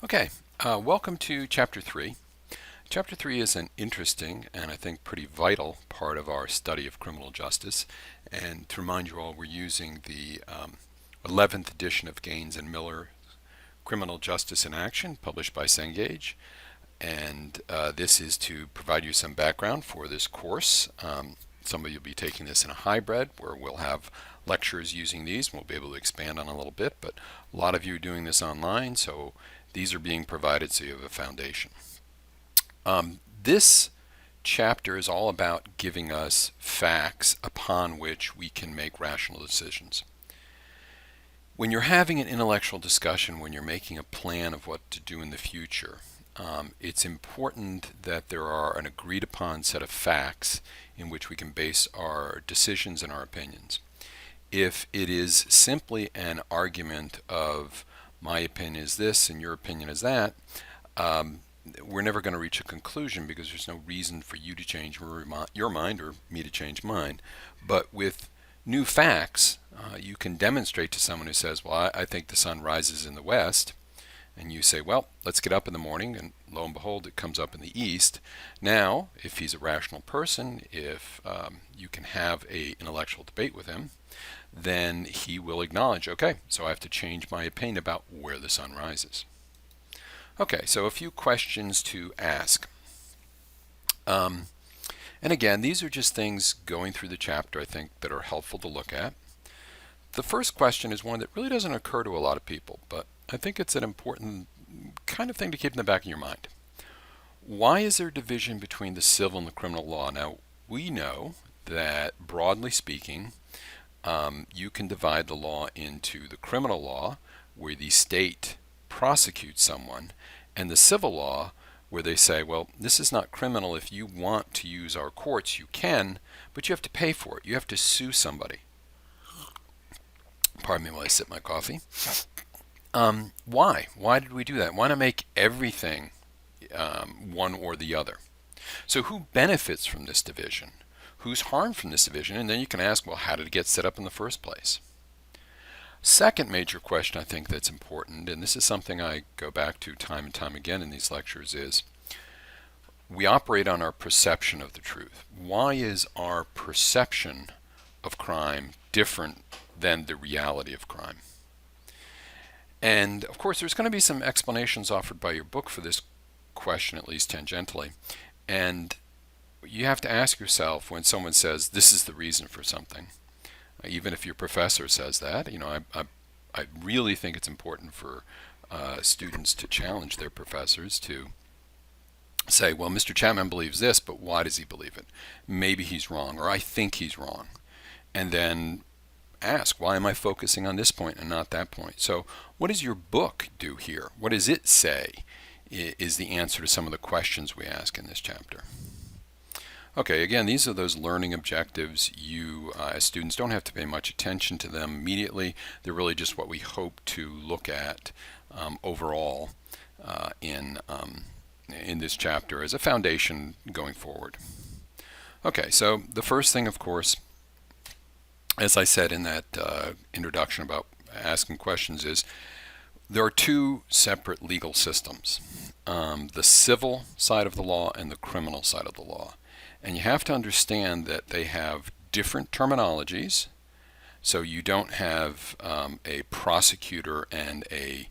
Okay, welcome to Chapter 3. Chapter 3 is an interesting and I think pretty vital part of our study of criminal justice. And to remind you all, we're using the 11th edition of Gaines and Miller Criminal Justice in Action, published by Cengage. And this is to provide you some background for this course. Some of you will be taking this in a hybrid where we'll have lectures using these. We'll be able to expand on a little bit, but a lot of you are doing this online, so these are being provided so you have a foundation. This chapter is all about giving us facts upon which we can make rational decisions. When you're having an intellectual discussion, when you're making a plan of what to do in the future, it's important that there are an agreed upon set of facts in which we can base our decisions and our opinions. If it is simply an argument of my opinion is this and your opinion is that, we're never going to reach a conclusion because there's no reason for you to change your mind or me to change mine. But with new facts, you can demonstrate to someone who says, well, I think the sun rises in the west, and you say, well, let's get up in the morning, and lo and behold, it comes up in the east. Now, if he's a rational person, if you can have an intellectual debate with him, then he will acknowledge, okay, so I have to change my opinion about where the sun rises. Okay, so a few questions to ask. And again, these are just things going through the chapter, I think, that are helpful to look at. The first question is one that really doesn't occur to a lot of people, but I think it's an important kind of thing to keep in the back of your mind. Why is there division between the civil and the criminal law? Now, we know that, broadly speaking, you can divide the law into the criminal law, where the state prosecutes someone, and the civil law, where they say, well, this is not criminal. If you want to use our courts, you can, but you have to pay for it. You have to sue somebody. Pardon me while I sip my coffee. Why? Why did we do that? Why not make everything one or the other? So who benefits from this division? Who's harmed from this division? And then you can ask, well, how did it get set up in the first place? Second major question I think that's important, and this is something I go back to time and time again in these lectures, is we operate on our perception of the truth. Why is our perception of crime different than the reality of crime? And of course, there's going to be some explanations offered by your book for this question, at least tangentially. And you have to ask yourself, when someone says this is the reason for something, even if your professor says that, I really think it's important for students to challenge their professors to say, well, Mr. Chapman believes this, but why does he believe it? Maybe he's wrong, or I think he's wrong. And then ask, why am I focusing on this point and not that point? So what does your book do here? What does it say is the answer to some of the questions we ask in this chapter? Okay, again, these are those learning objectives. You, as students, don't have to pay much attention to them immediately. They're really just what we hope to look at overall in this chapter as a foundation going forward. Okay, so the first thing, of course, as I said in that introduction about asking questions, is there are two separate legal systems, the civil side of the law and the criminal side of the law. And you have to understand that they have different terminologies. So you don't have a prosecutor and a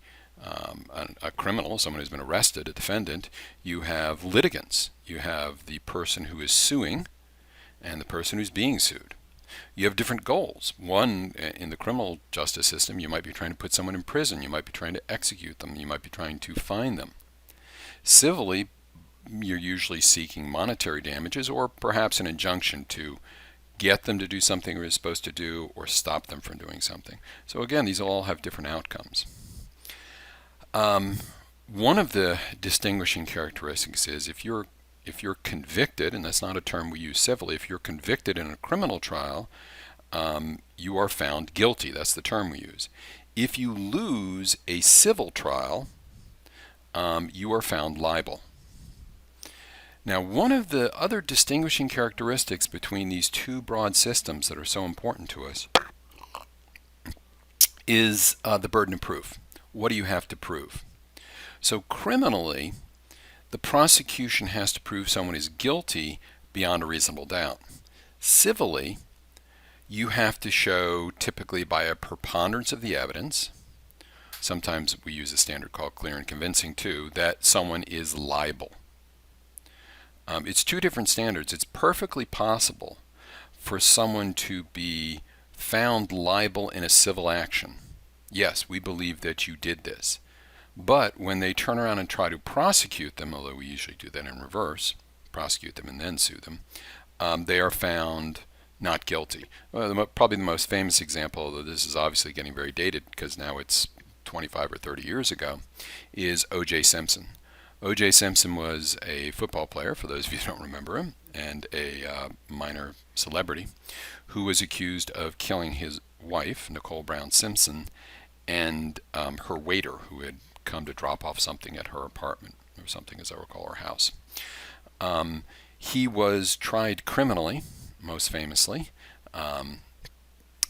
criminal, someone who's been arrested, a defendant. You have litigants. You have the person who is suing and the person who's being sued. You have different goals. One, in the criminal justice system, you might be trying to put someone in prison. You might be trying to execute them. You might be trying to fine them. Civilly, you're usually seeking monetary damages or perhaps an injunction to get them to do something they're supposed to do or stop them from doing something. So again, these all have different outcomes. One of the distinguishing characteristics is if you're convicted, and that's not a term we use civilly, if you're convicted in a criminal trial, you are found guilty. That's the term we use. If you lose a civil trial, you are found liable. Now, one of the other distinguishing characteristics between these two broad systems that are so important to us is the burden of proof. What do you have to prove? So criminally, the prosecution has to prove someone is guilty beyond a reasonable doubt. Civilly, you have to show, typically by a preponderance of the evidence, sometimes we use a standard called clear and convincing too, that someone is liable. It's two different standards. It's perfectly possible for someone to be found liable in a civil action. Yes, we believe that you did this. But when they turn around and try to prosecute them, although we usually do that in reverse, prosecute them and then sue them, they are found not guilty. Well, probably the most famous example, although this is obviously getting very dated because now it's 25 or 30 years ago, is O.J. Simpson. O.J. Simpson was a football player, for those of you who don't remember him, and a minor celebrity who was accused of killing his wife, Nicole Brown Simpson, and her waiter who had come to drop off something at her apartment, or something as I recall, her house. He was tried criminally, most famously.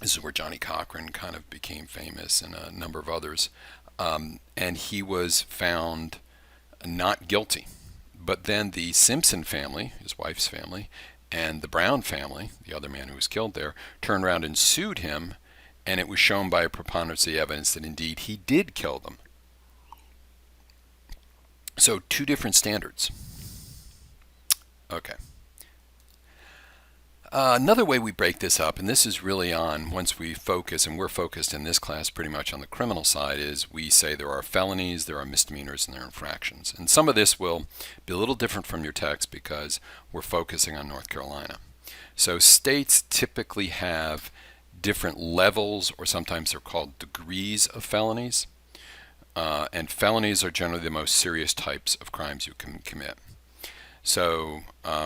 This is where Johnny Cochran kind of became famous and a number of others. And he was found not guilty. But then the Simpson family, his wife's family, and the Brown family, the other man who was killed there, turned around and sued him, and it was shown by a preponderance of the evidence that indeed he did kill them. So two different standards. Okay. Another way we break this up, and this is really on once we focus, and we're focused in this class pretty much on the criminal side, is we say there are felonies, there are misdemeanors, and there are infractions. And some of this will be a little different from your text because we're focusing on North Carolina. So states typically have different levels, or sometimes they're called degrees of felonies. And felonies are generally the most serious types of crimes you can commit. So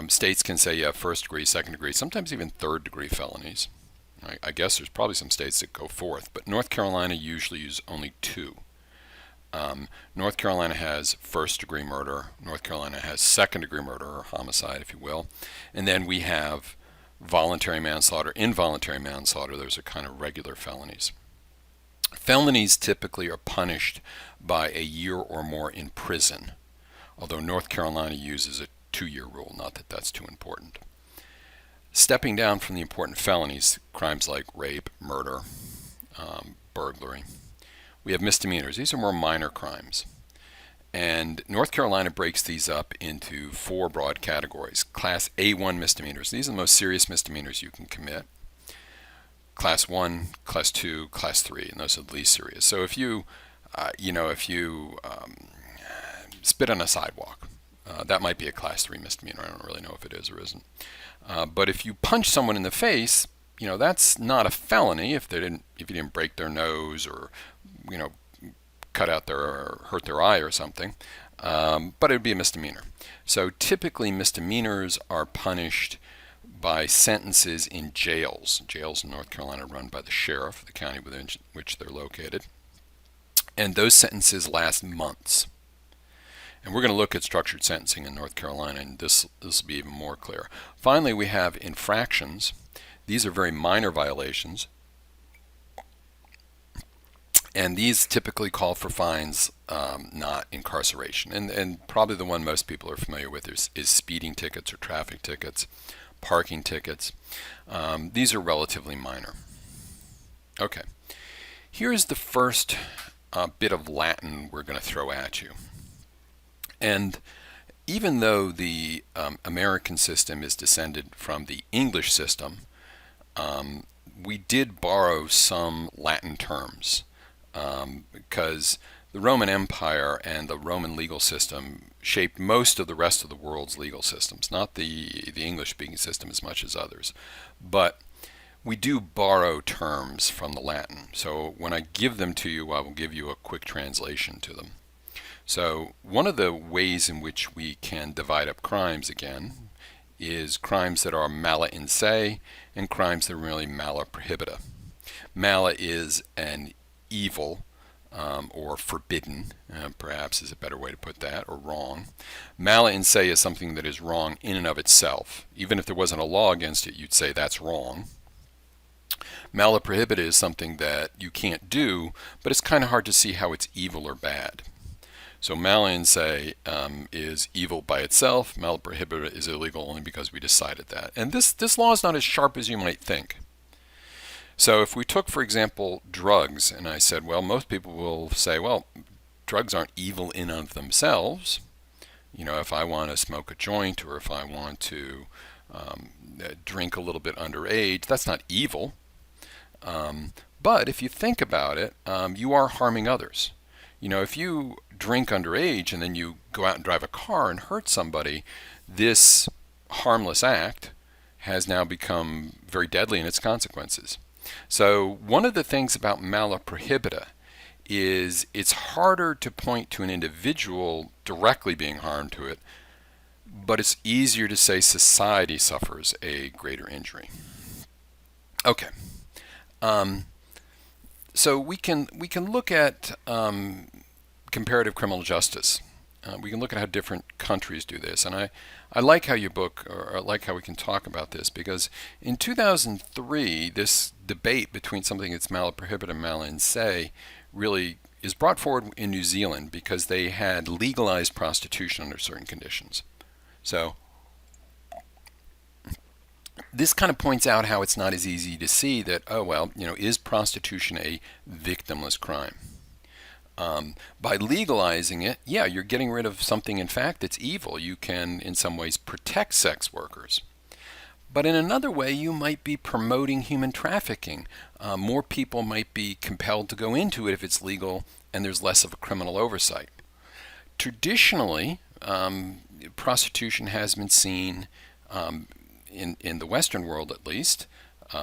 states can say you have first degree, second degree, sometimes even third degree felonies. I guess there's probably some states that go fourth, but North Carolina usually uses only two. North Carolina has first degree murder. North Carolina has second degree murder, or homicide, if you will. And then we have voluntary manslaughter, involuntary manslaughter. Those are kind of regular felonies. Felonies typically are punished by a year or more in prison, although North Carolina uses a 2-year rule, not that that's too important. Stepping down from the important felonies, crimes like rape, murder, burglary, we have misdemeanors. These are more minor crimes. And North Carolina breaks these up into 4 broad categories. Class A1 misdemeanors. These are the most serious misdemeanors you can commit. Class 1, Class 2, Class 3, and those are the least serious. So if you, spit on a sidewalk, that might be a Class 3 misdemeanor. I don't really know if it is or isn't. But if you punch someone in the face, that's not a felony if you didn't break their nose or, cut out or hurt their eye or something. But it would be a misdemeanor. So typically misdemeanors are punished by sentences in jails. Jails in North Carolina are run by the sheriff, the county within which they're located. And those sentences last months. And we're going to look at structured sentencing in North Carolina, and this will be even more clear. Finally, we have infractions. These are very minor violations. And these typically call for fines, not incarceration. And probably the one most people are familiar with is speeding tickets or traffic tickets, parking tickets. These are relatively minor. Okay, here's the first bit of Latin we're going to throw at you. And even though the American system is descended from the English system, we did borrow some Latin terms because the Roman Empire and the Roman legal system shaped most of the rest of the world's legal systems, not the English-speaking system as much as others. But we do borrow terms from the Latin. So when I give them to you, I will give you a quick translation to them. So one of the ways in which we can divide up crimes, again, is crimes that are mala in se and crimes that are really mala prohibita. Mala is an evil or forbidden, perhaps is a better way to put that, or wrong. Mala in se is something that is wrong in and of itself. Even if there wasn't a law against it, you'd say that's wrong. Mala prohibita is something that you can't do, but it's kind of hard to see how it's evil or bad. So mal-in-se is evil by itself. Mala prohibita is illegal only because we decided that. And this law is not as sharp as you might think. So if we took, for example, drugs, and I said, well, most people will say, well, drugs aren't evil in and of themselves. You know, if I want to smoke a joint or if I want to drink a little bit underage, that's not evil. But if you think about it, you are harming others. You know, if you drink underage and then you go out and drive a car and hurt somebody, this harmless act has now become very deadly in its consequences. So one of the things about mala prohibita is it's harder to point to an individual directly being harmed to it, but it's easier to say society suffers a greater injury. Okay. So we can look at comparative criminal justice. We can look at how different countries do this, and I like how your book, or I like how we can talk about this, because in 2003, this debate between something that's mala prohibita and mal-in-se really is brought forward in New Zealand because they had legalized prostitution under certain conditions. So this kind of points out how it's not as easy to see that, oh, well, you know, is prostitution a victimless crime? By legalizing it, yeah, you're getting rid of something, in fact, that's evil. You can, in some ways, protect sex workers. But in another way, you might be promoting human trafficking. More people might be compelled to go into it if it's legal and there's less of a criminal oversight. Traditionally, prostitution has been seen in the Western world at least,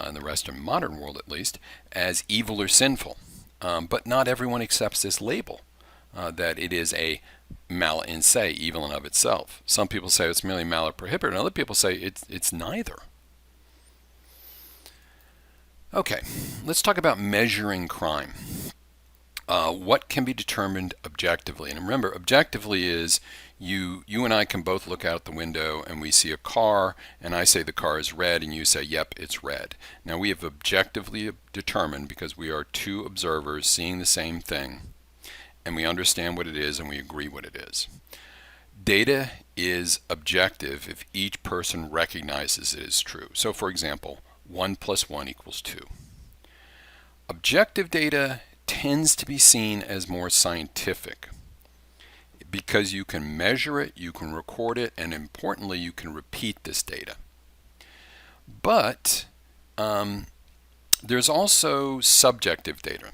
in the Western modern world at least, as evil or sinful. But not everyone accepts this label, that it is a mal-in-se, evil in of itself. Some people say it's merely mala prohibita, and other people say it's neither. Okay, let's talk about measuring crime. What can be determined objectively? And remember, objectively is you and I can both look out the window and we see a car, and I say the car is red, and you say, yep, it's red. Now we have objectively determined, because we are two observers seeing the same thing, and we understand what it is and we agree what it is. Data is objective if each person recognizes it is true. So for example, 1 + 1 = 2. Objective data tends to be seen as more scientific because you can measure it, you can record it, and importantly, you can repeat this data. But there's also subjective data.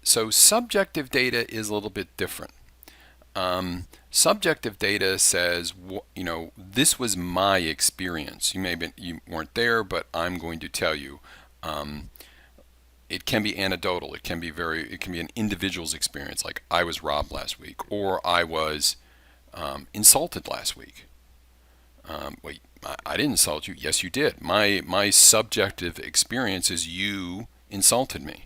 So subjective data is a little bit different. Subjective data says, you know, this was my experience. You weren't there, but I'm going to tell you. It can be anecdotal. It can be an individual's experience, like I was robbed last week, or I was insulted last week. Wait, I didn't insult you. Yes, you did. My subjective experience is you insulted me.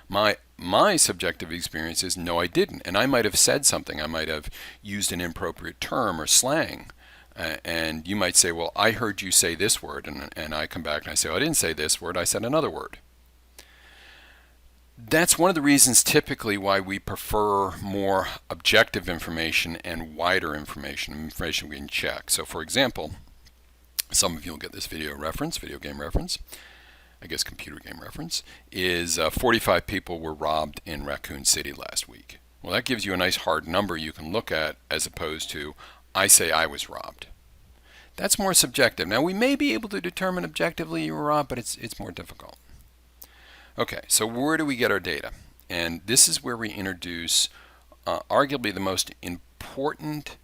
My subjective experience is no, I didn't. And I might have said something. I might have used an inappropriate term or slang. And you might say, well, I heard you say this word. And I come back and I say, well, I didn't say this word. I said another word. That's one of the reasons typically why we prefer more objective information and wider information we can check. So for example, some of you will get this video game reference, I guess computer game reference, is 45 people were robbed in Raccoon City last week. Well, that gives you a nice hard number you can look at, as opposed to, I say I was robbed. That's more subjective. Now, we may be able to determine objectively you were robbed, but it's more difficult. Okay, so where do we get our data? And this is where we introduce arguably the most important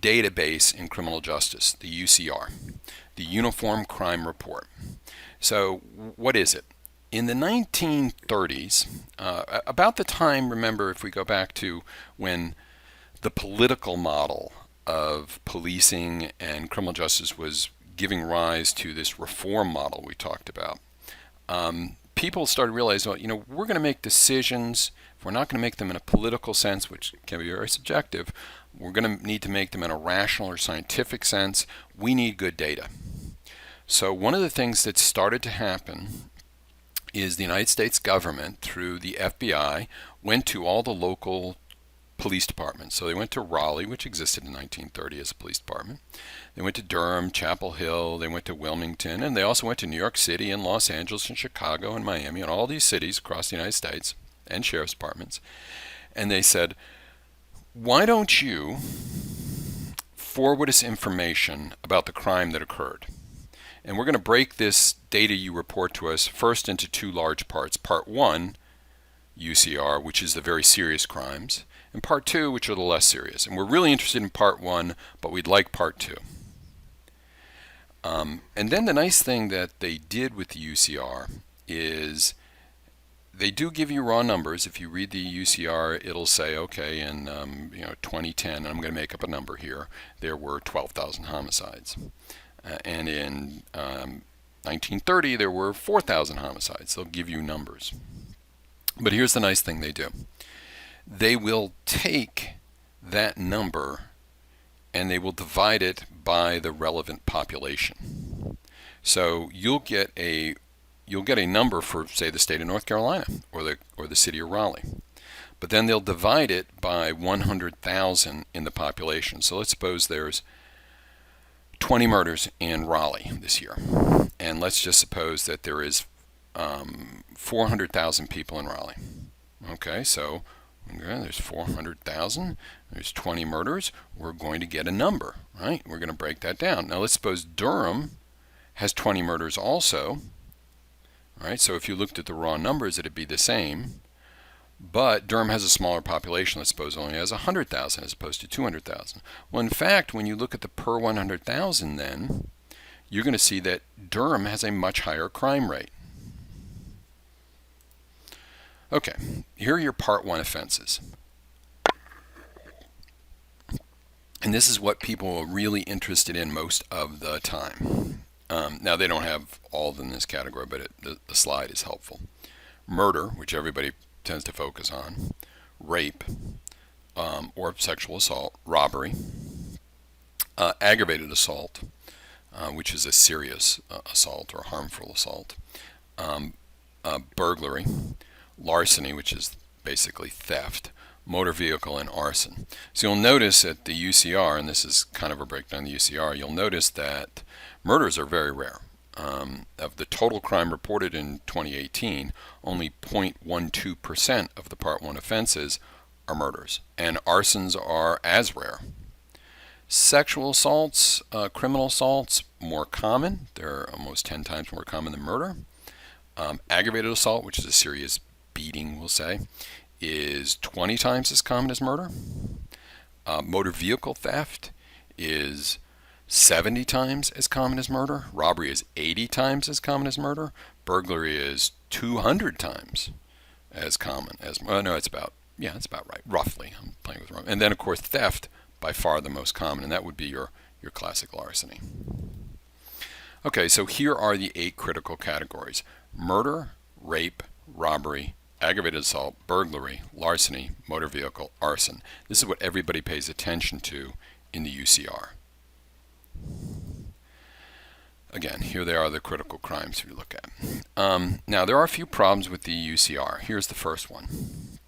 database in criminal justice, the UCR, the Uniform Crime Report. So what is it? In the 1930s, about the time, remember, if we go back to when the political model of policing and criminal justice was giving rise to this reform model we talked about, people started realizing, well, you know, we're going to make decisions. If we're not going to make them in a political sense, which can be very subjective, we're going to need to make them in a rational or scientific sense. We need good data. So one of the things that started to happen is the United States government, through the FBI, went to all the local police departments. So they went to Raleigh, which existed in 1930 as a police department. They went to Durham, Chapel Hill, they went to Wilmington, and they also went to New York City and Los Angeles and Chicago and Miami and all these cities across the United States and sheriff's departments. And they said, why don't you forward us information about the crime that occurred? And we're going to break this data you report to us first into two large parts. Part 1, UCR, which is the very serious crimes, and Part 2, which are the less serious. And we're really interested in Part 1, but we'd like Part 2. And then the nice thing that they did with the UCR is they do give you raw numbers. If you read the UCR, it'll say, okay, in 2010, and I'm going to make up a number here, there were 12,000 homicides. And in 1930, there were 4,000 homicides. They'll give you numbers. But here's the nice thing they do. They will take that number and they will divide it by the relevant population. So you'll get a number for, say, the state of North Carolina or the city of Raleigh. But then they'll divide it by 100,000 in the population. So let's suppose there's 20 murders in Raleigh this year. And let's just suppose that there is 400,000 people in Raleigh. Okay, so there's 400,000, there's 20 murders, we're going to get a number, right? We're going to break that down. Now let's suppose Durham has 20 murders also, right? So if you looked at the raw numbers, it'd be the same. But Durham has a smaller population. Let's suppose only has 100,000 as opposed to 200,000. Well, in fact, when you look at the per 100,000 then, you're going to see that Durham has a much higher crime rate. Okay, here are your Part 1 offenses. And this is what people are really interested in most of the time. Now, they don't have all of them in this category, but the slide is helpful. Murder, which everybody tends to focus on, rape or sexual assault, robbery, aggravated assault, which is a serious assault or harmful assault, burglary, larceny, which is basically theft, motor vehicle, and arson. So you'll notice at the UCR, and this is kind of a breakdown of the UCR, you'll notice that murders are very rare. Of the total crime reported in 2018, only 0.12% of the Part 1 offenses are murders, and arsons are as rare. Sexual assaults, criminal assaults, more common. They're almost 10 times more common than murder. Aggravated assault, which is a serious beating, we'll say, is 20 times as common as murder. Motor vehicle theft is 70 times as common as murder. Robbery is 80 times as common as murder. Burglary is 200 times as common as, it's about right, roughly. I'm playing with wrong. And then, of course, theft, by far the most common, and that would be your classic larceny. Okay, so here are the 8 critical categories: murder, rape, robbery, aggravated assault, burglary, larceny, motor vehicle, arson. This is what everybody pays attention to in the UCR. Again, here they are, the critical crimes you look at. Now, there are a few problems with the UCR. Here's the first one.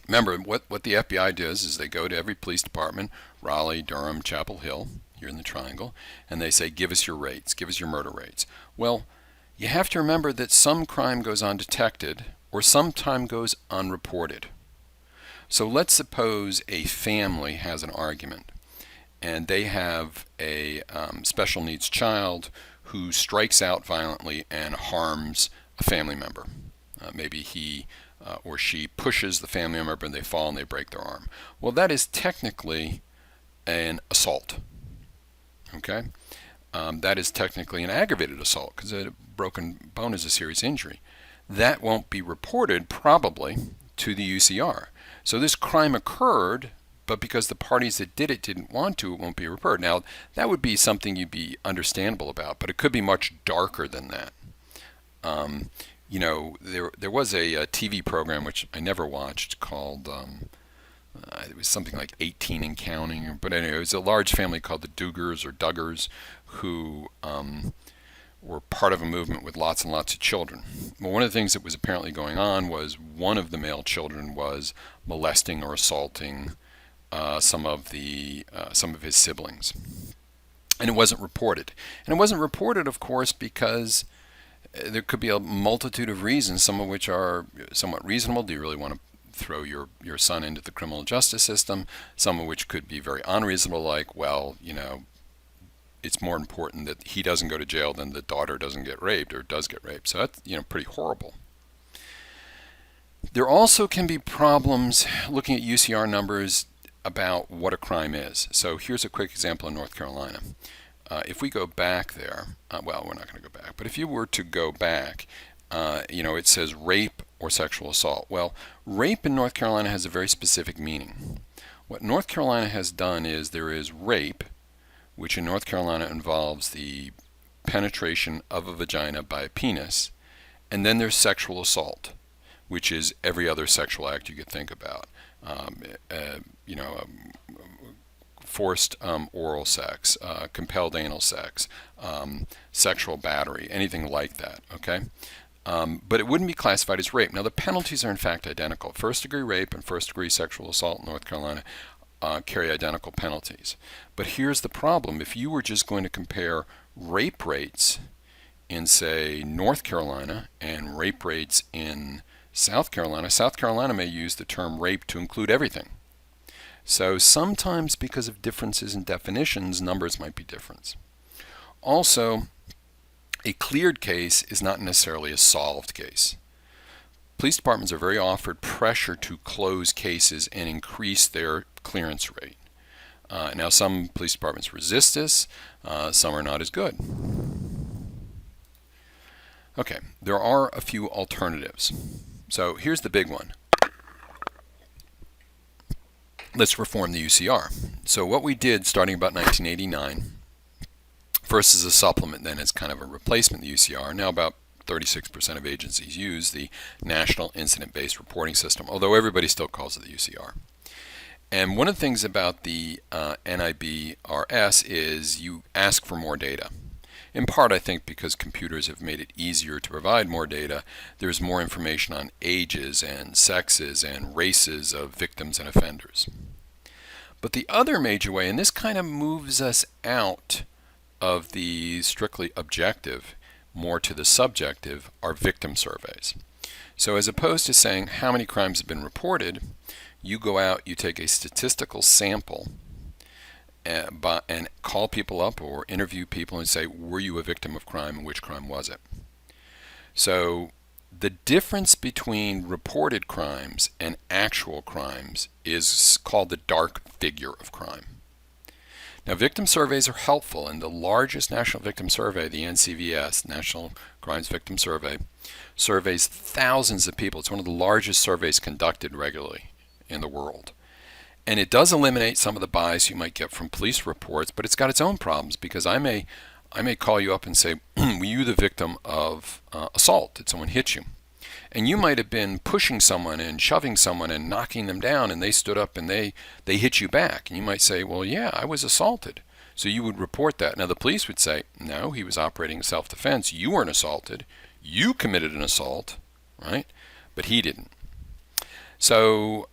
Remember, what the FBI does is they go to every police department, Raleigh, Durham, Chapel Hill, here in the triangle, and they say, give us your rates, give us your murder rates. Well, you have to remember that some crime goes undetected or some time goes unreported. So let's suppose a family has an argument and they have a special needs child who strikes out violently and harms a family member. Maybe he or she pushes the family member and they fall and they break their arm. Well, that is technically an assault. Okay? That is technically an aggravated assault because a broken bone is a serious injury. That won't be reported probably to the UCR. So this crime occurred, but because the parties that did it didn't want to, it won't be reported. Now, that would be something you'd be understandable about, but it could be much darker than that. There was a TV program which I never watched called, it was something like 18 and Counting, but anyway, it was a large family called the Duggars who were part of a movement with lots and lots of children. Well, one of the things that was apparently going on was one of the male children was molesting or assaulting some of his siblings, and it wasn't reported. And it wasn't reported, of course, because there could be a multitude of reasons, some of which are somewhat reasonable. Do you really want to throw your son into the criminal justice system? Some of which could be very unreasonable, like, well, it's more important that he doesn't go to jail than the daughter doesn't get raped or does get raped. So that's pretty horrible. There also can be problems looking at UCR numbers about what a crime is. So here's a quick example in North Carolina. If we go back there, well, we're not going to go back, but if you were to go back, it says rape or sexual assault. Well, rape in North Carolina has a very specific meaning. What North Carolina has done is there is rape, which in North Carolina involves the penetration of a vagina by a penis, and then there's sexual assault, which is every other sexual act you could think about. Forced oral sex, compelled anal sex, sexual battery, anything like that, okay? But it wouldn't be classified as rape. Now, the penalties are in fact identical. First-degree rape and first-degree sexual assault in North Carolina carry identical penalties. But here's the problem. If you were just going to compare rape rates in, say, North Carolina and rape rates in South Carolina may use the term rape to include everything. So sometimes because of differences in definitions, numbers might be different. Also, a cleared case is not necessarily a solved case. Police departments are very often pressured to close cases and increase their clearance rate. Now, some police departments resist this, some are not as good. Okay, there are a few alternatives. So here's the big one. Let's reform the UCR. So what we did starting about 1989, first as a supplement, then as kind of a replacement of the UCR. Now about 36% of agencies use the National Incident-Based Reporting System, although everybody still calls it the UCR. And one of the things about the NIBRS is you ask for more data. In part, I think, because computers have made it easier to provide more data. There's more information on ages and sexes and races of victims and offenders. But the other major way, and this kind of moves us out of the strictly objective, more to the subjective, are victim surveys. So as opposed to saying how many crimes have been reported, you go out, you take a statistical sample and call people up or interview people and say, were you a victim of crime and which crime was it? So the difference between reported crimes and actual crimes is called the dark figure of crime. Now, victim surveys are helpful, and the largest national victim survey, the NCVS, National Crimes Victim Survey, surveys thousands of people. It's one of the largest surveys conducted regularly in the world. And it does eliminate some of the bias you might get from police reports, but it's got its own problems, because I may call you up and say, were you the victim of assault? Did someone hit you? And you might have been pushing someone and shoving someone and knocking them down, and they stood up and they hit you back. And you might say, well, yeah, I was assaulted. So you would report that. Now the police would say, no, he was operating in self-defense. You weren't assaulted. You committed an assault, right? But he didn't. So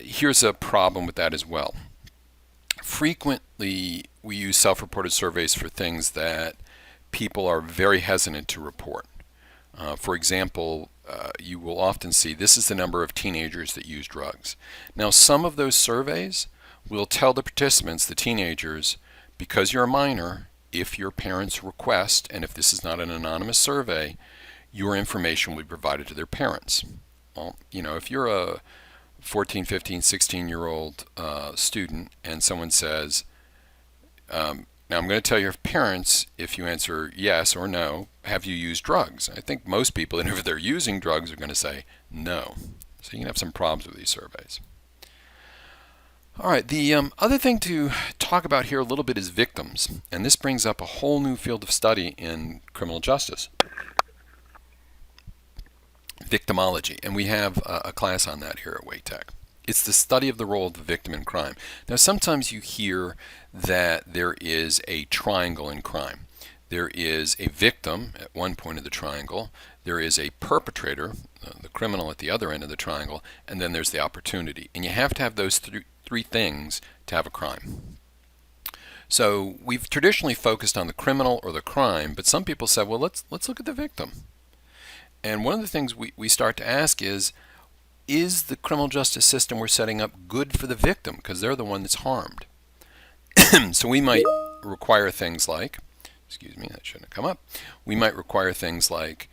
here's a problem with that as well. Frequently, we use self-reported surveys for things that people are very hesitant to report. For example, you will often see this is the number of teenagers that use drugs. Now, some of those surveys will tell the participants, the teenagers, because you're a minor, if your parents request, and if this is not an anonymous survey, your information will be provided to their parents. Well, if you're a 14, 15, 16-year-old student and someone says, now I'm going to tell your parents, if you answer yes or no, have you used drugs? I think most people, and if they're using drugs, are going to say no. So you can have some problems with these surveys. All right, the other thing to talk about here a little bit is victims. And this brings up a whole new field of study in criminal justice. Victimology, and we have a class on that here at WATEC. It's the study of the role of the victim in crime. Now, sometimes you hear that there is a triangle in crime. There is a victim at one point of the triangle, there is a perpetrator, the criminal at the other end of the triangle, and then there's the opportunity. And you have to have those three things to have a crime. So we've traditionally focused on the criminal or the crime, but some people said, well, let's look at the victim. And one of the things we start to ask is the criminal justice system we're setting up good for the victim? Because they're the one that's harmed. So we might require things like, excuse me, that shouldn't have come up. We might require things like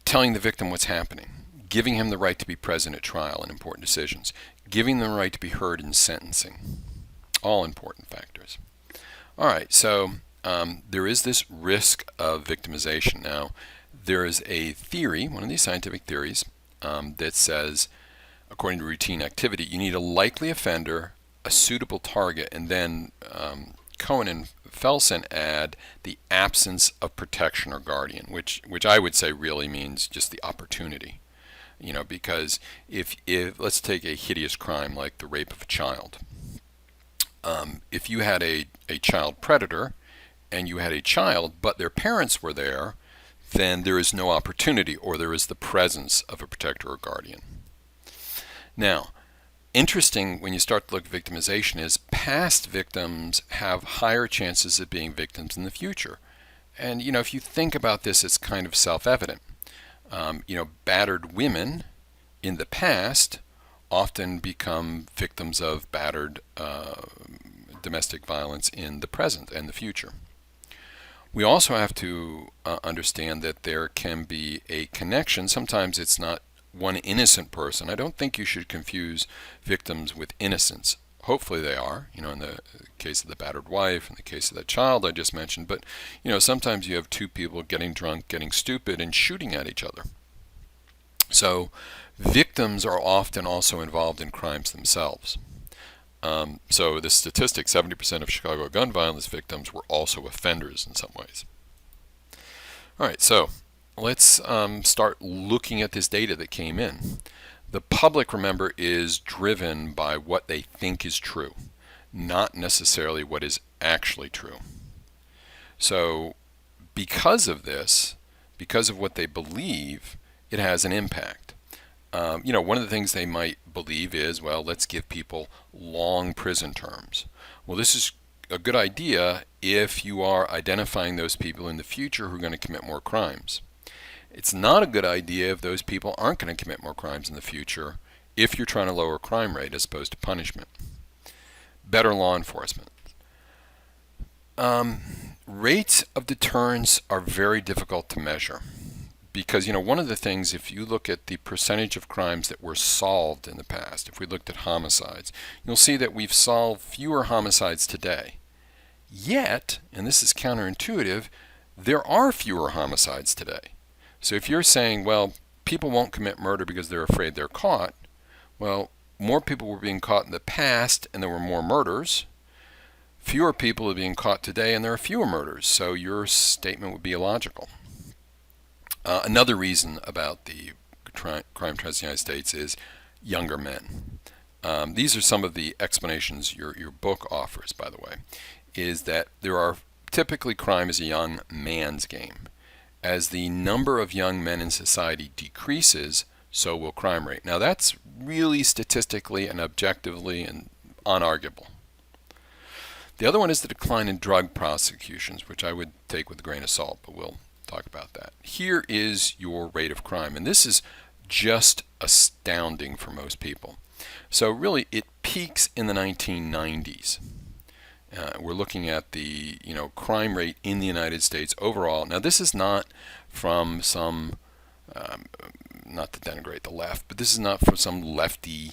telling the victim what's happening, giving him the right to be present at trial in important decisions, giving them the right to be heard in sentencing. All important factors. All right, so there is this risk of victimization. Now, there is a theory, one of these scientific theories, that says, according to routine activity, you need a likely offender, a suitable target, and then Cohen and Felsen add the absence of protection or guardian, which I would say really means just the opportunity. Because if let's take a hideous crime like the rape of a child. If you had a child predator and you had a child, but their parents were there, then there is no opportunity, or there is the presence of a protector or guardian. Now, interesting when you start to look at victimization is past victims have higher chances of being victims in the future. And if you think about this, it's kind of self-evident. Battered women in the past often become victims of battered domestic violence in the present and the future. We also have to understand that there can be a connection. Sometimes it's not one innocent person. I don't think you should confuse victims with innocents. Hopefully they are, in the case of the battered wife, in the case of that child I just mentioned. But, sometimes you have two people getting drunk, getting stupid, and shooting at each other. So victims are often also involved in crimes themselves. So the statistic, 70% of Chicago gun violence victims were also offenders in some ways. All right, so let's start looking at this data that came in. The public, remember, is driven by what they think is true, not necessarily what is actually true. So because of this, because of what they believe, it has an impact. One of the things they might believe is, well, let's give people long prison terms. Well, this is a good idea if you are identifying those people in the future who are going to commit more crimes. It's not a good idea if those people aren't going to commit more crimes in the future if you're trying to lower crime rate as opposed to punishment. Better law enforcement. Rates of deterrence are very difficult to measure. Because, one of the things, if you look at the percentage of crimes that were solved in the past, if we looked at homicides, you'll see that we've solved fewer homicides today. Yet, and this is counterintuitive, there are fewer homicides today. So if you're saying, well, people won't commit murder because they're afraid they're caught, well, more people were being caught in the past and there were more murders. Fewer people are being caught today and there are fewer murders. So your statement would be illogical. Another reason about the crime trends in the United States is younger men. These are some of the explanations your book offers, by the way, is that there are typically crime is a young man's game. As the number of young men in society decreases, so will crime rate. Now that's really statistically and objectively and unarguable. The other one is the decline in drug prosecutions, which I would take with a grain of salt, but we'll talk about that. Here is your rate of crime, and this is just astounding for most people. So really it peaks in the 1990s. We're looking at the crime rate in the United States overall. Now this is not from some, not to denigrate the left, but this is not from some lefty,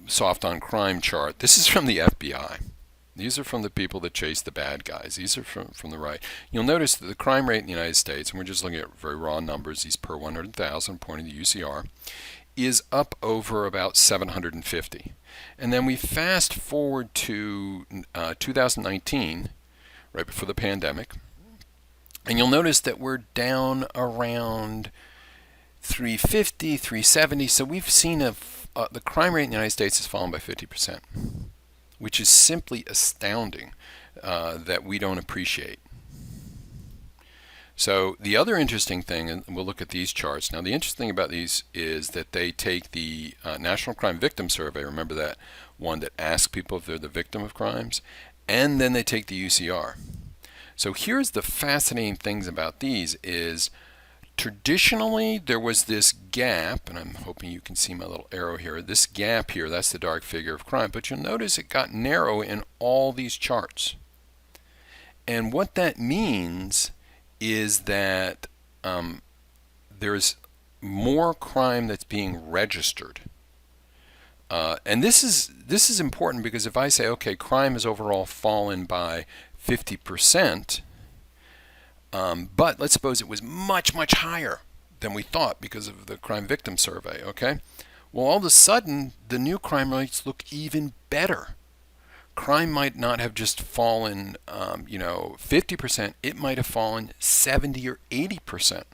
soft on crime chart. This is from the FBI. These are from the people that chase the bad guys. These are from the right. You'll notice that the crime rate in the United States, and we're just looking at very raw numbers, these per 100,000, pointing to UCR, is up over about 750. And then we fast forward to 2019, right before the pandemic, and you'll notice that we're down around 350, 370. So we've seen the crime rate in the United States has fallen by 50%. Which is simply astounding that we don't appreciate. So the other interesting thing, and we'll look at these charts. Now the interesting thing about these is that they take the National Crime Victim Survey, remember that one that asks people if they're the victim of crimes, and then they take the UCR. So here's the fascinating things about these is traditionally there was this gap, and I'm hoping you can see my little arrow here, this gap here, that's the dark figure of crime, but you'll notice it got narrow in all these charts. And what that means is that there's more crime that's being registered. And this is important because if I say, okay, crime has overall fallen by 50%, but let's suppose it was much, much higher than we thought because of the crime victim survey, okay? Well, all of a sudden, the new crime rates look even better. Crime might not have just fallen, 50%. It might have fallen 70 or 80%.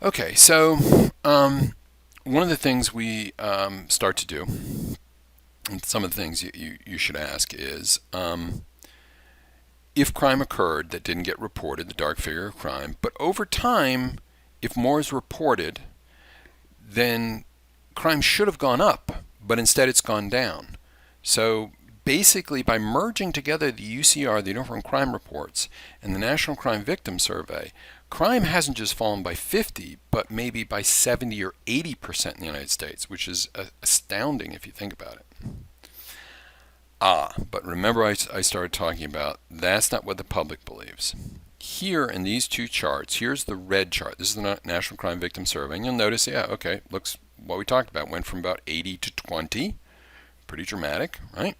Okay, so one of the things we start to do, and some of the things you should ask is, if crime occurred that didn't get reported, the dark figure of crime, but over time, if more is reported, then crime should have gone up, but instead it's gone down. So basically, by merging together the UCR, the Uniform Crime Reports, and the National Crime Victim Survey, crime hasn't just fallen by 50, but maybe by 70 or 80% in the United States, which is astounding if you think about it. But remember I started talking about that's not what the public believes. Here in these two charts, here's the red chart. This is the National Crime Victim Survey, and you'll notice, yeah, okay, looks what we talked about, went from about 80 to 20. Pretty dramatic, right?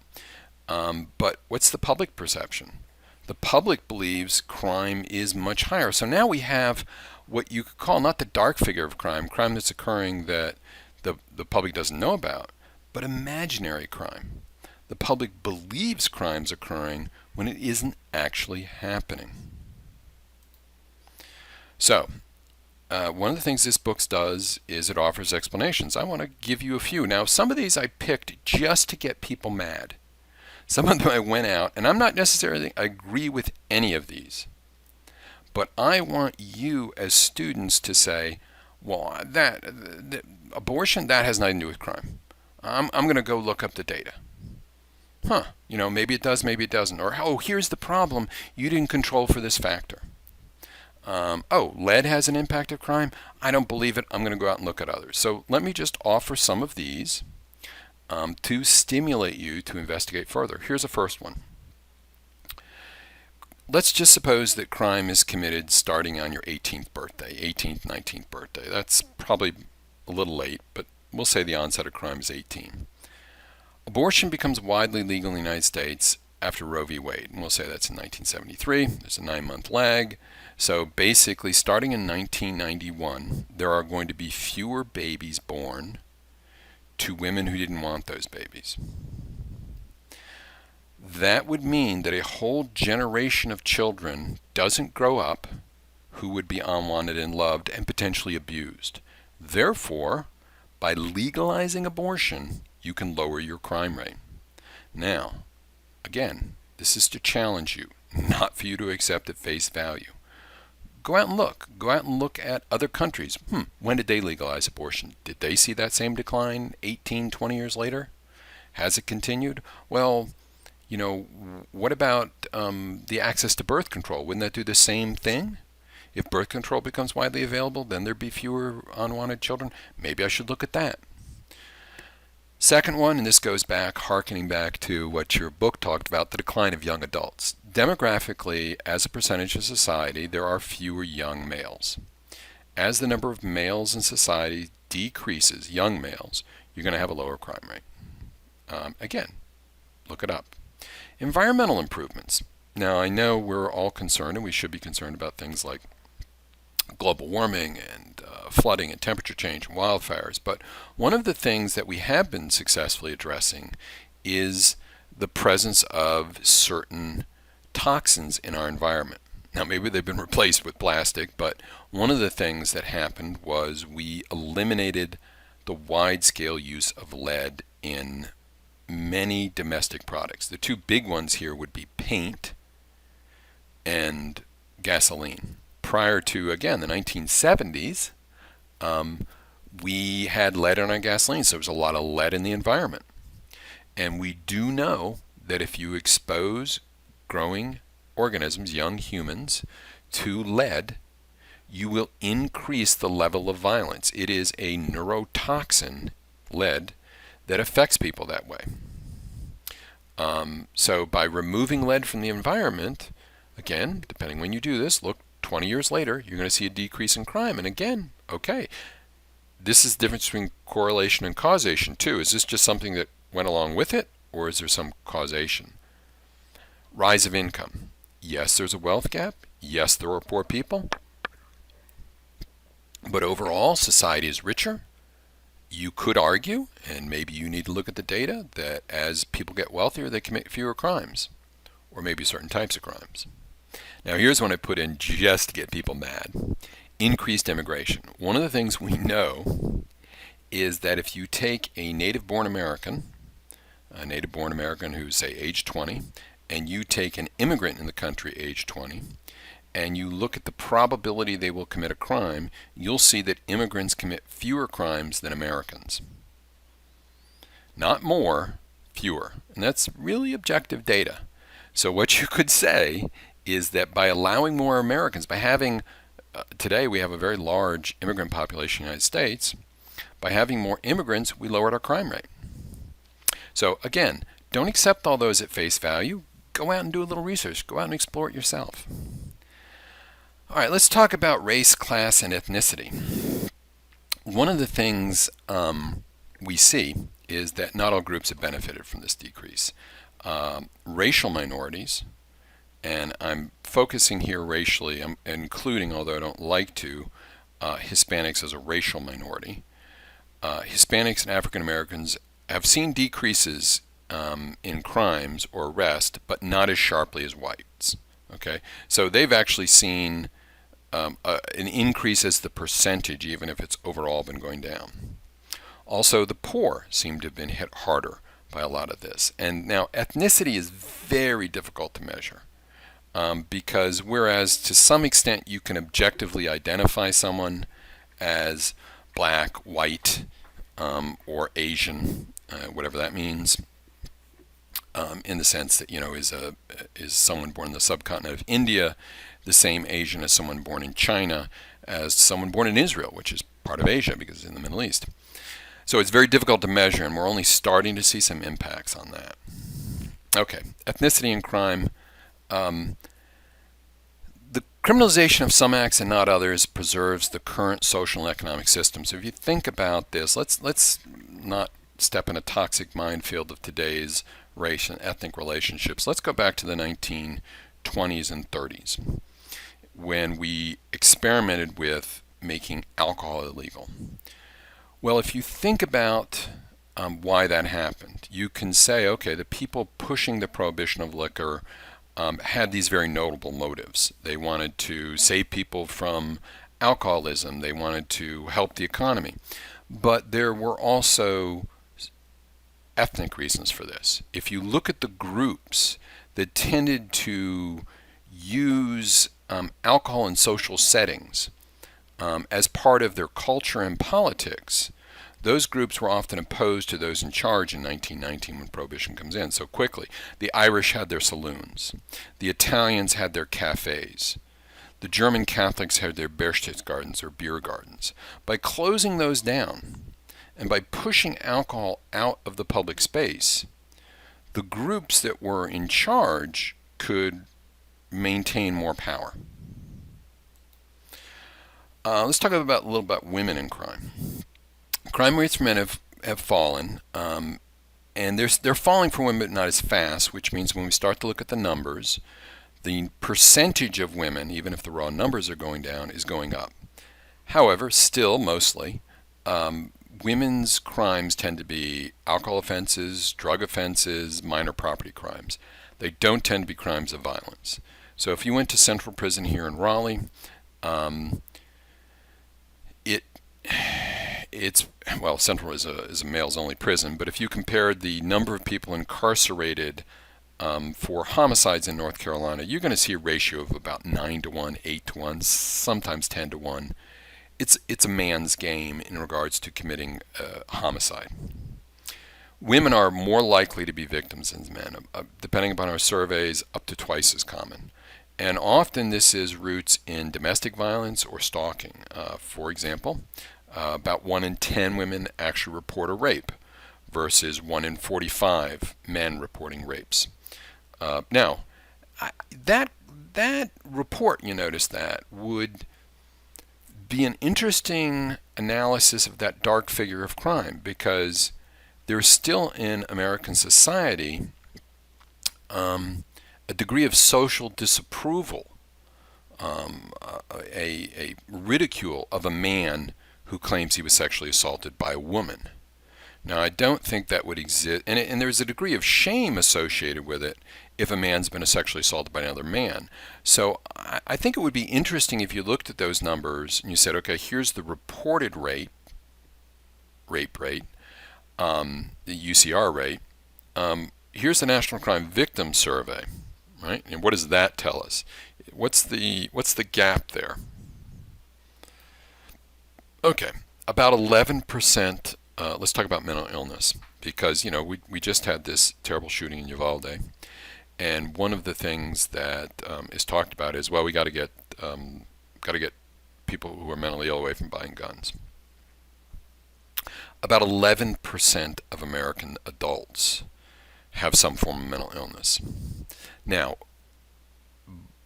But what's the public perception? The public believes crime is much higher. So now we have what you could call not the dark figure of crime that's occurring that the public doesn't know about, but imaginary crime. The public believes crime's occurring when it isn't actually happening. So, one of the things this book does is it offers explanations. I want to give you a few. Now, some of these I picked just to get people mad. Some of them I went out, and I'm not necessarily agree with any of these. But I want you as students to say, well, abortion, that has nothing to do with crime. I'm going to go look up the data. Maybe it does, maybe it doesn't. Or, oh, here's the problem. You didn't control for this factor. Lead has an impact of crime. I don't believe it. I'm going to go out and look at others. So let me just offer some of these to stimulate you to investigate further. Here's a first one. Let's just suppose that crime is committed starting on your 18th birthday, 18th, 19th birthday. That's probably a little late, but we'll say the onset of crime is 18. Abortion becomes widely legal in the United States after Roe v. Wade, and we'll say that's in 1973. There's a 9-month lag. So basically, starting in 1991, there are going to be fewer babies born to women who didn't want those babies. That would mean that a whole generation of children doesn't grow up who would be unwanted and loved and potentially abused. Therefore, by legalizing abortion, you can lower your crime rate. Now, again, this is to challenge you, not for you to accept at face value. Go out and look. Go out and look at other countries. When did they legalize abortion? Did they see that same decline 18, 20 years later? Has it continued? Well, what about the access to birth control? Wouldn't that do the same thing? If birth control becomes widely available, then there'd be fewer unwanted children. Maybe I should look at that. Second one, and this goes back, hearkening back to what your book talked about, the decline of young adults. Demographically, as a percentage of society, there are fewer young males. As the number of males in society decreases, young males, you're going to have a lower crime rate. Again, look it up. Environmental improvements. Now, I know we're all concerned, and we should be concerned about things like global warming and flooding and temperature change and wildfires, but one of the things that we have been successfully addressing is the presence of certain toxins in our environment. Now, maybe they've been replaced with plastic, but one of the things that happened was we eliminated the wide-scale use of lead in many domestic products. The two big ones here would be paint and gasoline. Prior to, again, the 1970s, we had lead in our gasoline, so there was a lot of lead in the environment. And we do know that if you expose growing organisms, young humans, to lead, you will increase the level of violence. It is a neurotoxin, lead, that affects people that way. So by removing lead from the environment, again, depending when you do this, look, 20 years later, you're going to see a decrease in crime. And again, okay, this is the difference between correlation and causation too. Is this just something that went along with it, or is there some causation? Rise of income. Yes, there's a wealth gap. Yes, there are poor people. But overall, society is richer. You could argue, and maybe you need to look at the data, that as people get wealthier, they commit fewer crimes, or maybe certain types of crimes. Now, here's one I put in just to get people mad. Increased immigration. One of the things we know is that if you take a native-born American who's, say, age 20, and you take an immigrant in the country age 20, and you look at the probability they will commit a crime, you'll see that immigrants commit fewer crimes than Americans. Not more, fewer. And that's really objective data. So what you could say is that by allowing more Americans, by having, today we have a very large immigrant population in the United States, by having more immigrants, we lowered our crime rate. So again, don't accept all those at face value. Go out and do a little research. Go out and explore it yourself. All right, let's talk about race, class, and ethnicity. One of the things we see is that not all groups have benefited from this decrease. Racial minorities, and I'm focusing here racially, I'm including, although I don't like to, Hispanics as a racial minority. Hispanics and African Americans have seen decreases in crimes or arrest, but not as sharply as whites. Okay, so they've actually seen an increase as the percentage, even if it's overall been going down. Also, the poor seem to have been hit harder by a lot of this. And now, ethnicity is very difficult to measure because whereas to some extent you can objectively identify someone as black, white, or Asian, whatever that means, in the sense that, is someone born in the subcontinent of India the same Asian as someone born in China, as someone born in Israel, which is part of Asia because it's in the Middle East. So it's very difficult to measure, and we're only starting to see some impacts on that. Okay, ethnicity and crime. The criminalization of some acts and not others preserves the current social and economic system. So if you think about this, let's not step in a toxic minefield of today's race and ethnic relationships. Let's go back to the 1920s and 30s when we experimented with making alcohol illegal. Well, if you think about why that happened, you can say, okay, the people pushing the prohibition of liquor had these very notable motives. They wanted to save people from alcoholism. They wanted to help the economy. But there were also ethnic reasons for this. If you look at the groups that tended to use alcohol in social settings as part of their culture and politics, those groups were often opposed to those in charge in 1919 when Prohibition comes in so quickly. The Irish had their saloons. The Italians had their cafes. The German Catholics had their Berchtesgadens or beer gardens. By closing those down and by pushing alcohol out of the public space, the groups that were in charge could maintain more power. Let's talk a little about women in crime. Crime rates for men have fallen, and they're falling for women, but not as fast, which means when we start to look at the numbers, the percentage of women, even if the raw numbers are going down, is going up. However, still mostly, women's crimes tend to be alcohol offenses, drug offenses, minor property crimes. They don't tend to be crimes of violence. So if you went to Central Prison here in Raleigh, Central is a males-only prison, but if you compared the number of people incarcerated For homicides in North Carolina, you're going to see a ratio of about 9 to 1, 8 to 1, sometimes 10 to 1. It's a man's game in regards to committing homicide. Women are more likely to be victims than men, depending upon our surveys, up to twice as common. And often this is roots in domestic violence or stalking. For example, about 1 in 10 women actually report a rape versus 1 in 45 men reporting rapes. Now, that report, you notice that, would be an interesting analysis of that dark figure of crime, because there's still in American society a degree of social disapproval, a ridicule of a man who claims he was sexually assaulted by a woman. Now, I don't think that would exist, and there's a degree of shame associated with it if a man's been sexually assaulted by another man. So I think it would be interesting if you looked at those numbers and you said, okay, here's the reported rape rate, the UCR rate. Here's the National Crime Victim Survey, right? And what does that tell us? What's the gap there? Okay, about 11%. Let's talk about mental illness, because we just had this terrible shooting in Uvalde, and one of the things that is talked about is, well, we got to get people who are mentally ill away from buying guns. About 11% of American adults have some form of mental illness. Now,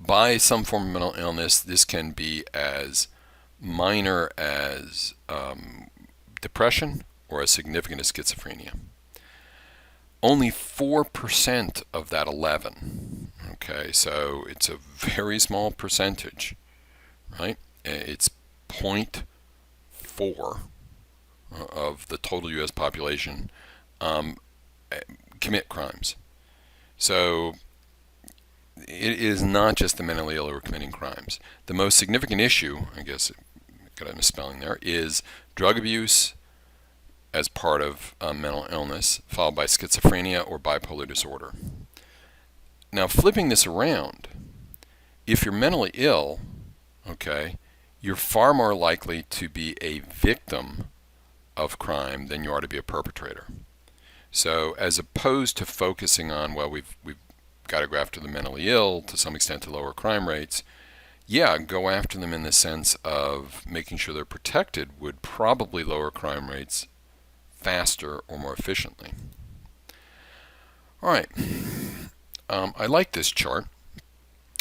by some form of mental illness, this can be as minor as depression or as significant as schizophrenia. Only 4% of that 11. Okay, so it's a very small percentage, right? It's 0.4 of the total U.S. population commit crimes. So it is not just the mentally ill who are committing crimes. The most significant issue, I guess, got a misspelling there, is drug abuse as part of mental illness, followed by schizophrenia or bipolar disorder. Now, flipping this around, if you're mentally ill, okay, you're far more likely to be a victim of crime than you are to be a perpetrator. So, as opposed to focusing on, well, we've got to go after the mentally ill to some extent to lower crime rates, yeah, go after them in the sense of making sure they're protected would probably lower crime rates faster or more efficiently. All right, I like this chart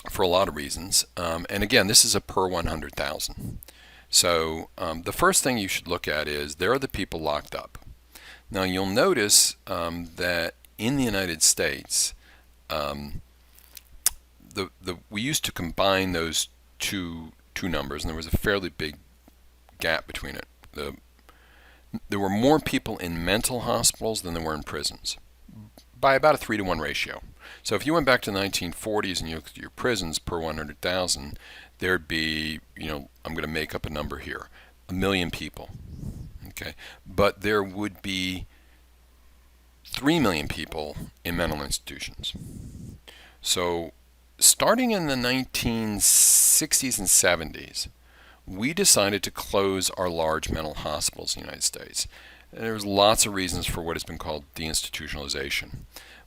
for a lot of reasons, and again, this is a per 100,000. So the first thing you should look at is, there are the people locked up. Now, you'll notice that in the United States, we used to combine those two numbers, and there was a fairly big gap between it. There were more people in mental hospitals than there were in prisons, by about a 3 to 1 ratio. So if you went back to the 1940s and you looked at your prisons per 100,000, there'd be, I'm going to make up a number here, 1 million people. Okay, but there would be 3 million people in mental institutions. So starting in the 1960s and 70s, we decided to close our large mental hospitals in the United States. And there's lots of reasons for what has been called deinstitutionalization.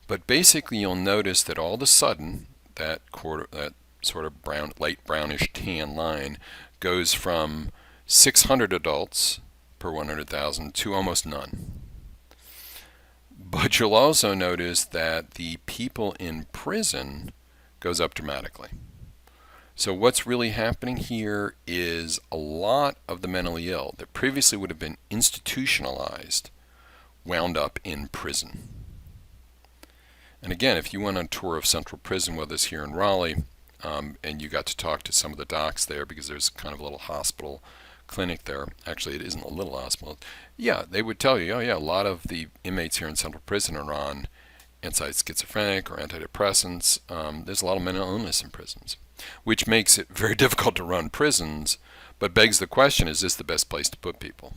But basically, you'll notice that all of a sudden, that sort of light brownish tan line goes from 600 adults per 100,000 to almost none. But you'll also notice that the people in prison goes up dramatically. So what's really happening here is a lot of the mentally ill that previously would have been institutionalized wound up in prison. And again, if you went on a tour of Central Prison with us here in Raleigh, and you got to talk to some of the docs there, because there's kind of a little hospital clinic there. Actually, it isn't a little hospital. Yeah, they would tell you, oh yeah, a lot of the inmates here in Central Prison are on anti-schizophrenic or antidepressants. There's a lot of mental illness in prisons, which makes it very difficult to run prisons, but begs the question, is this the best place to put people?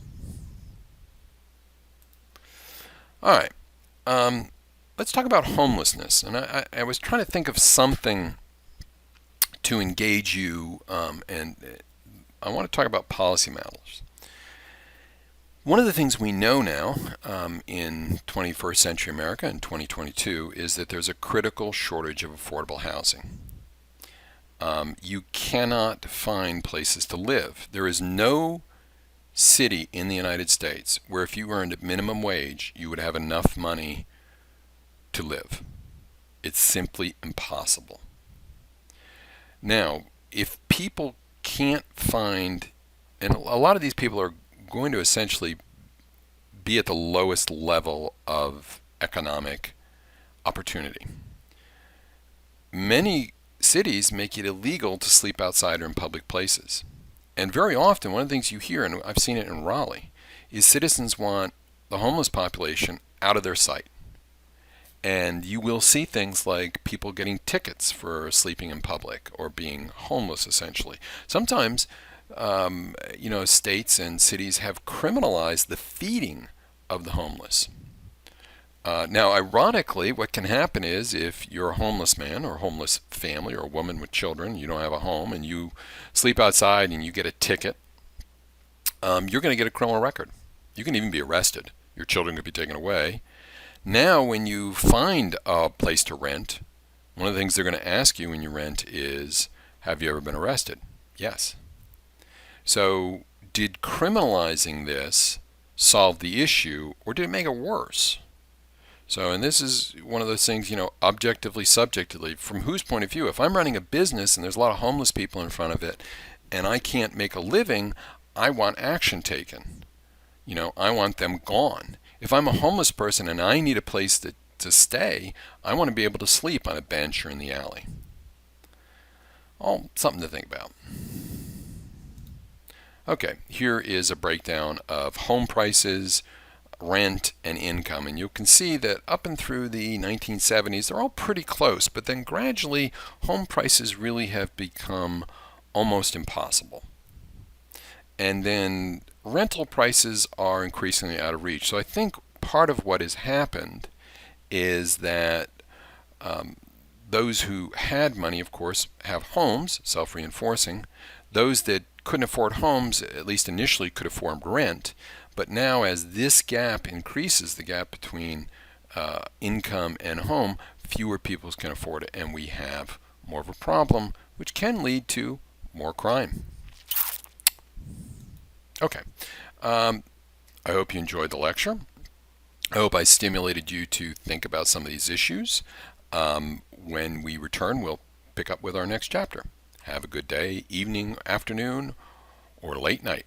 All right. let's talk about homelessness. And I was trying to think of something to engage you, and I want to talk about policy matters. One of the things we know now in 21st century America in 2022 is that there's a critical shortage of affordable housing. You cannot find places to live. There is no city in the United States where if you earned a minimum wage, you would have enough money to live. It's simply impossible. Now, if people can't find, and a lot of these people are going to essentially be at the lowest level of economic opportunity. Many cities make it illegal to sleep outside or in public places. And very often, one of the things you hear, and I've seen it in Raleigh, is citizens want the homeless population out of their sight. And you will see things like people getting tickets for sleeping in public or being homeless, essentially. Sometimes, states and cities have criminalized the feeding of the homeless. Now, ironically, what can happen is if you're a homeless man or a homeless family or a woman with children, you don't have a home, and you sleep outside and you get a ticket, you're going to get a criminal record. You can even be arrested. Your children could be taken away. Now, when you find a place to rent, one of the things they're going to ask you when you rent is, have you ever been arrested? Yes. So, did criminalizing this solve the issue, or did it make it worse? So, and this is one of those things, objectively, subjectively, from whose point of view? If I'm running a business and there's a lot of homeless people in front of it, and I can't make a living, I want action taken. I want them gone. If I'm a homeless person and I need a place to stay, I want to be able to sleep on a bench or in the alley. Oh, something to think about. Okay, here is a breakdown of home prices, rent, and income. And you can see that up and through the 1970s, they're all pretty close. But then gradually, home prices really have become almost impossible. And then rental prices are increasingly out of reach. So I think part of what has happened is that those who had money, of course, have homes, self-reinforcing. Those that couldn't afford homes, at least initially, could afford rent. But now as this gap increases, the gap between income and home, fewer people can afford it, and we have more of a problem, which can lead to more crime. Okay. I hope you enjoyed the lecture. I hope I stimulated you to think about some of these issues. When we return, we'll pick up with our next chapter. Have a good day, evening, afternoon, or late night.